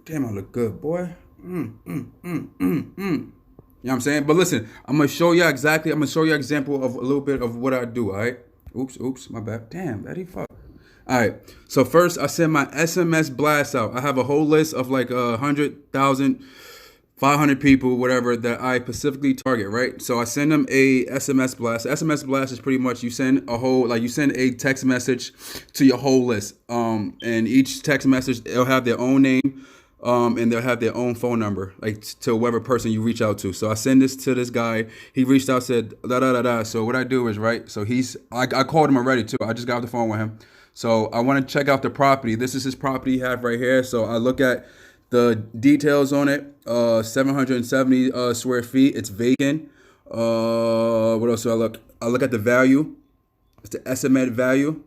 Damn, I look good, boy. You know what I'm saying? But listen, I'm gonna show you exactly. I'm gonna show you an example of a little bit of what I do. All right. Oops, my bad. Damn, Eddie, fuck. All right. So first, I send my SMS blast out. I have a whole list of like 100,000, 500 people, whatever, that I specifically target. Right. So I send them a SMS blast. SMS blast is pretty much you send a whole, like you send a text message to your whole list. And each text message it'll have their own name. And they'll have their own phone number, like to whatever person you reach out to. So I send this to this guy. He reached out, said da da da da. So what I do is right. So I called him already too. I just got off the phone with him. So I want to check out the property. This is his property he have right here. So I look at the details on it. 770 square feet. It's vacant. What else do I look? I look at the value. It's the estimated value.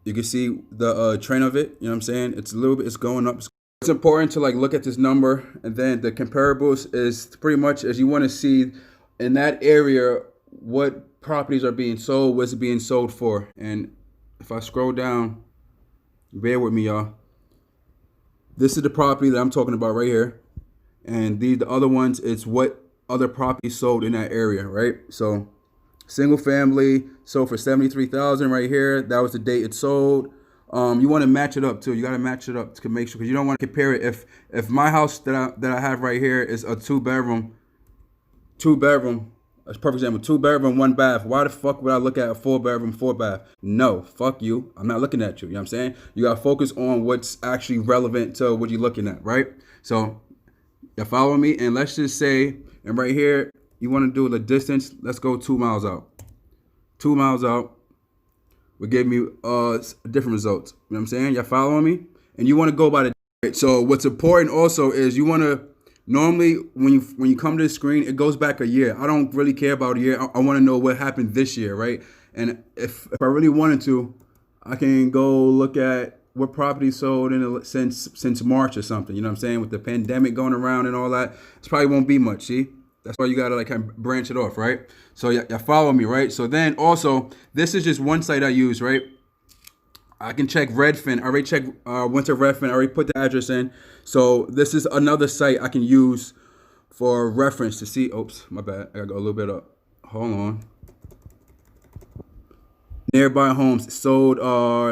You can see the trend of it. You know what I'm saying? It's a little bit. It's going up. It's important to like look at this number, and then the comparables is pretty much as you want to see in that area what properties are being sold, what's it being sold for. And if I scroll down, bear with me, y'all. This is the property that I'm talking about right here, and the other ones, it's what other properties sold in that area, right? So single family sold for 73,000 right here. That was the date it sold. You want to match it up too. You got to match it up to make sure, because you don't want to compare it. If my house that I have right here is a two bedroom, that's a perfect example, 2 bedroom, 1 bath. Why the fuck would I look at a 4 bedroom, 4 bath? No, fuck you. I'm not looking at you. You know what I'm saying? You got to focus on what's actually relevant to what you're looking at, right? So you follow me, and let's just say, and right here, you want to do the distance. Let's go 2 miles out. 2 miles out will give me different results. You know what I'm saying? Y'all following me? And you want to go by the. So what's important also is you want to normally when you come to the screen, it goes back a year. I don't really care about a year. I want to know what happened this year, right? And if I really wanted to, I can go look at what property sold since March or something. You know what I'm saying? With the pandemic going around and all that, it probably won't be much. See? That's why you gotta like kind of branch it off, right? So y'all follow me, right? So then also, this is just one site I use, right? I can check Redfin. I already checked, went to Redfin. I already put the address in. So this is another site I can use for reference to see. Oops, my bad. I gotta go a little bit up. Hold on. Nearby homes sold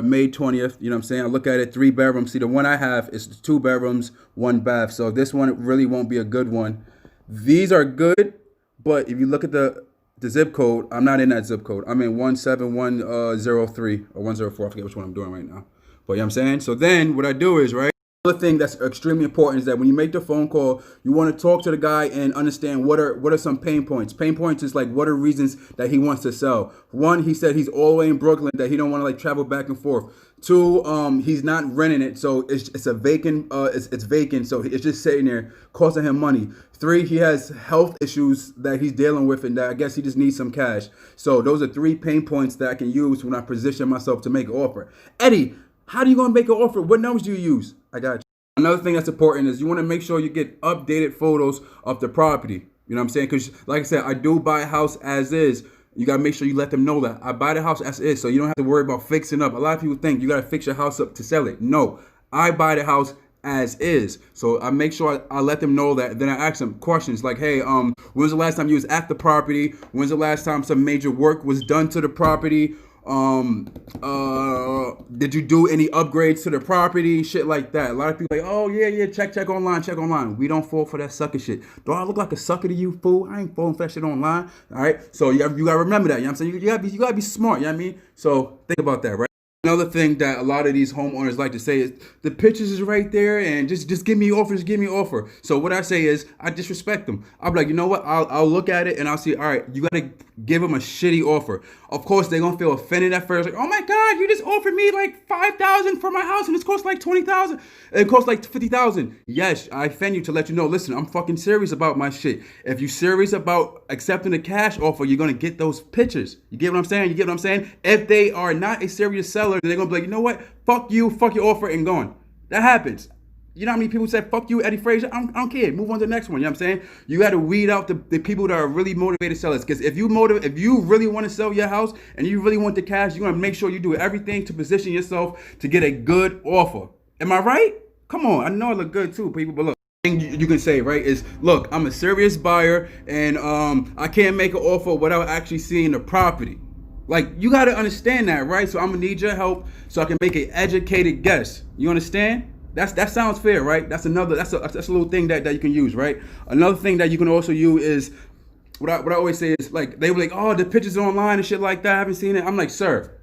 May 20th. You know what I'm saying? I look at it, 3 bedrooms. See, the one I have is 2 bedrooms, 1 bath. So this one really won't be a good one. These are good, but if you look at the zip code, I'm not in that zip code. I'm in 17103 or 104. I forget which one I'm doing right now. But you know what I'm saying? So then what I do is, right? Another thing that's extremely important is that when you make the phone call, you want to talk to the guy and understand what are some pain points. Pain points is like what are reasons that he wants to sell. One, he said he's all the way in Brooklyn, that he don't want to like travel back and forth. 2, he's not renting it, so it's a vacant. It's vacant, so it's just sitting there costing him money. 3, he has health issues that he's dealing with, and that I guess he just needs some cash. So those are 3 pain points that I can use when I position myself to make an offer. Eddie, how do you gonna make an offer? What numbers do you use? I got you. Another thing that's important is you want to make sure you get updated photos of the property. You know what I'm saying? Because like I said, I do buy a house as is. You got to make sure you let them know that. I buy the house as is, so you don't have to worry about fixing up. A lot of people think you got to fix your house up to sell it. No, I buy the house as is. So I make sure I let them know that. Then I ask them questions like, hey, when's the last time you was at the property? When's the last time some major work was done to the property? Did you do any upgrades to the property? Shit like that. A lot of people like, oh yeah, check online. We don't fall for that sucker shit. Do I look like a sucker to you, fool? I ain't falling for that shit online. All right. So you gotta remember that. You know what I'm saying? You gotta be smart. You know what I mean? So think about that, right? Another thing that a lot of these homeowners like to say is the pictures is right there and just give me an offer, just give me an offer. So what I say is I disrespect them. I'll be like, you know what? I'll look at it and I'll see, all right, you got to give them a shitty offer. Of course, they're going to feel offended at first. Like, oh my God, you just offered me like $5,000 for my house and it's cost like $20,000. It cost like $50,000. Yes, I offend you to let you know, listen, I'm fucking serious about my shit. If you're serious about accepting a cash offer, you're going to get those pictures. You get what I'm saying? If they are not a serious seller, they're going to be like, you know what? Fuck you, fuck your offer and gone. That happens. You know how many people say, fuck you, Eddie Frazier? I don't care. Move on to the next one. You know what I'm saying? You got to weed out the people that are really motivated sellers. Because if you really want to sell your house and you really want the cash, you want to make sure you do everything to position yourself to get a good offer. Am I right? Come on, I know I look good too, people, but look. You can say, right, is look, I'm a serious buyer and I can't make an offer without actually seeing the property. Like, you got to understand that, right? So I'm gonna need your help so I can make an educated guess. You understand? That sounds fair, right? That's a little thing that you can use, right? Another thing that you can also use is what I always say is, like, they were like, oh, the pictures are online and shit like that, I haven't seen it. I'm like, sir,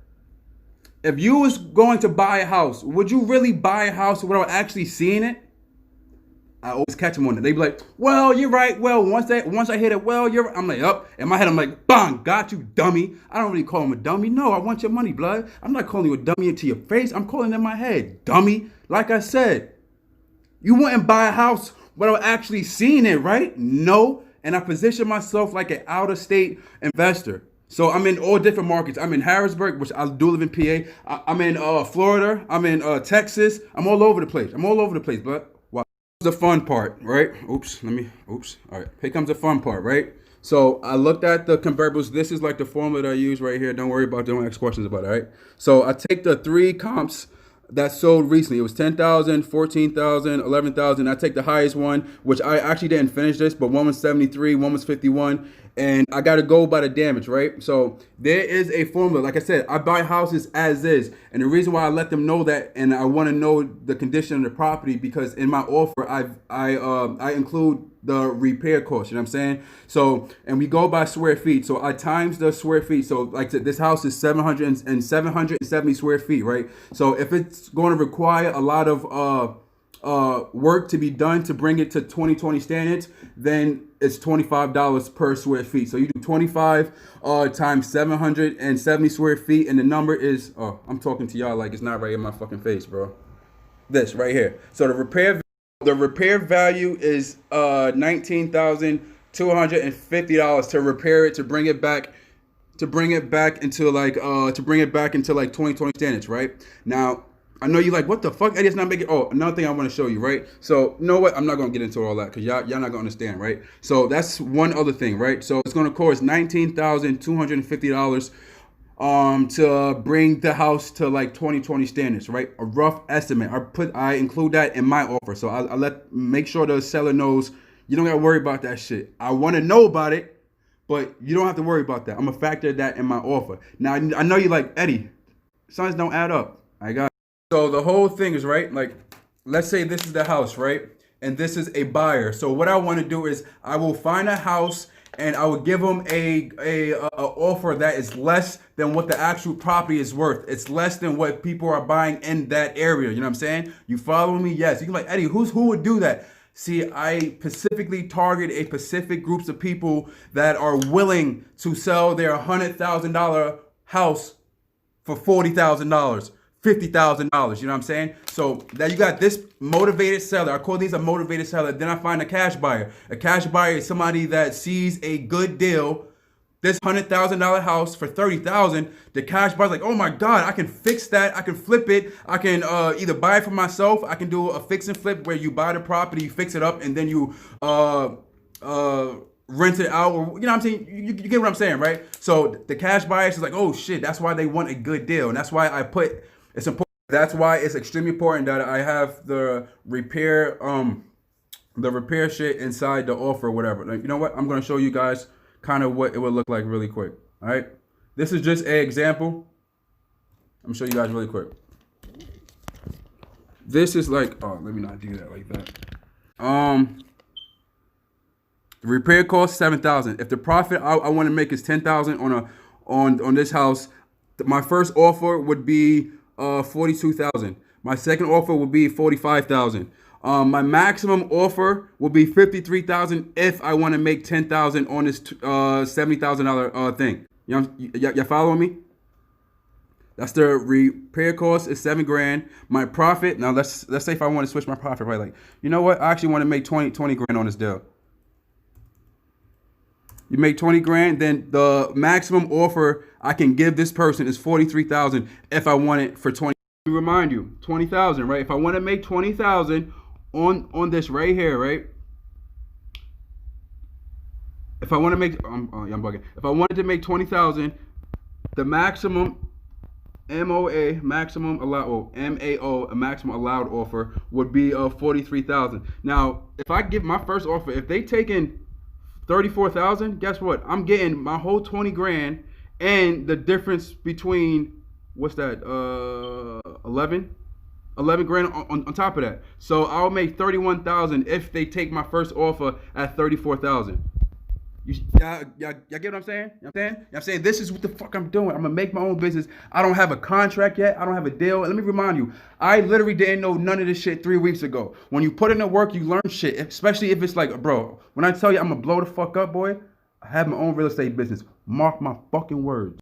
if you was going to buy a house, would you really buy a house without actually seeing it? I always catch them on it. They be like, well, you're right. Well, once I hit it, well, you're right. I'm like, up. In my head, I'm like, bang, got you, dummy. I don't really call him a dummy. No, I want your money, blood. I'm not calling you a dummy into your face. I'm calling it in my head, dummy. Like I said, you wouldn't buy a house without actually seeing it, right? No. And I position myself like an out-of-state investor. So I'm in all different markets. I'm in Harrisburg, which I do live in PA. I'm in Florida. I'm in Texas. I'm all over the place. Blood. The fun part, right? All right, here comes the fun part, right? So I looked at the comparables. This is like the formula that I use right here. Don't worry about it. Don't ask questions about it, right? So I take the 3 comps that sold recently. It was 10,000, 14,000, 11,000. I take the highest one, which I actually didn't finish this, but one was 73, one was 51. And I got to go by the damage, right? So there is a formula. Like I said, I buy houses as is. And the reason why I let them know that, and I want to know the condition of the property, because in my offer, I include the repair cost, you know what I'm saying? So, and we go by square feet. So I times the square feet. So like this house is 770 square feet, right? So if it's going to require a lot of work to be done to bring it to 2020 standards, then it's $25 per square feet. So you do 25 times 770 square feet, and the number is, I'm talking to y'all like it's not right in my fucking face, bro. This right here. So the repair value is $19,250 to repair it, to bring it back into like 2020 standards, right? Now, I know you like, what the fuck, Eddie, it's not making. Oh, another thing I want to show you, right? So, you know what? I'm not going to get into all that because y'all not going to understand, right? So, that's one other thing, right? So, it's going to cost $19,250 to bring the house to like 2020 standards, right? A rough estimate. I include that in my offer. So, I make sure the seller knows you don't got to worry about that shit. I want to know about it, but you don't have to worry about that. I'm going to factor that in my offer. Now, I know you like, Eddie, sums don't add up. I got. So the whole thing is, right, like, let's say this is the house, right? And this is a buyer. So what I want to do is I will find a house and I will give them a offer that is less than what the actual property is worth. It's less than what people are buying in that area. You know what I'm saying? You follow me? Yes. You can be like, Eddie, who would do that? See, I specifically target a specific groups of people that are willing to sell their $100,000 house for $40,000. $50,000, you know what I'm saying? So that you got this motivated seller. I call these a motivated seller. Then I find a cash buyer. A cash buyer is somebody that sees a good deal. This $100,000 house for $30,000. The cash buyer's like, oh my God, I can fix that. I can flip it. I can either buy it for myself. I can do a fix and flip where you buy the property, you fix it up, and then you rent it out, or you know what I'm saying? You get what I'm saying, right? So the cash buyer is like, oh shit, that's why they want a good deal, and that's why it's important. That's why it's extremely important that I have the repair shit inside the offer, or whatever. Like, you know what? I'm gonna show you guys kind of what it would look like really quick. All right, this is just an example. I'm gonna show you guys really quick. This is like, let me not do that like that. The repair cost $7,000. If the profit I want to make is $10,000 on this house, my first offer would be $42,000. My second offer would be $45,000. My maximum offer will be $53,000 if I want to make $10,000 on this $70,000 thing. You know, y'all following me? That's the repair cost is $7,000. My profit, now let's say if I want to switch my profit, right? Like, you know what? I actually want to make 20 grand on this deal. You make 20 grand, then the maximum offer I can give this person is $43,000 if I want it for 20. Let me remind you, 20,000, right? If I want to make 20,000 on this right here, right? If I want to make, I'm bugging. If I wanted to make 20,000, the maximum MOA maximum allowed, or MAO a maximum allowed offer would be 43,000. Now, if I give my first offer, if they take in 34,000, guess what? I'm getting my whole 20 grand and the difference between what's that? 11 grand on top of that. So I'll make 31,000 if they take my first offer at 34,000. Y'all get what I'm saying? I'm saying this is what the fuck I'm doing. I'm gonna make my own business. I don't have a contract yet. I don't have a deal. Let me remind you, I literally didn't know none of this shit 3 weeks ago. When you put in the work, you learn shit. Especially if it's like, bro, when I tell you I'm gonna blow the fuck up, boy, I have my own real estate business. Mark my fucking words.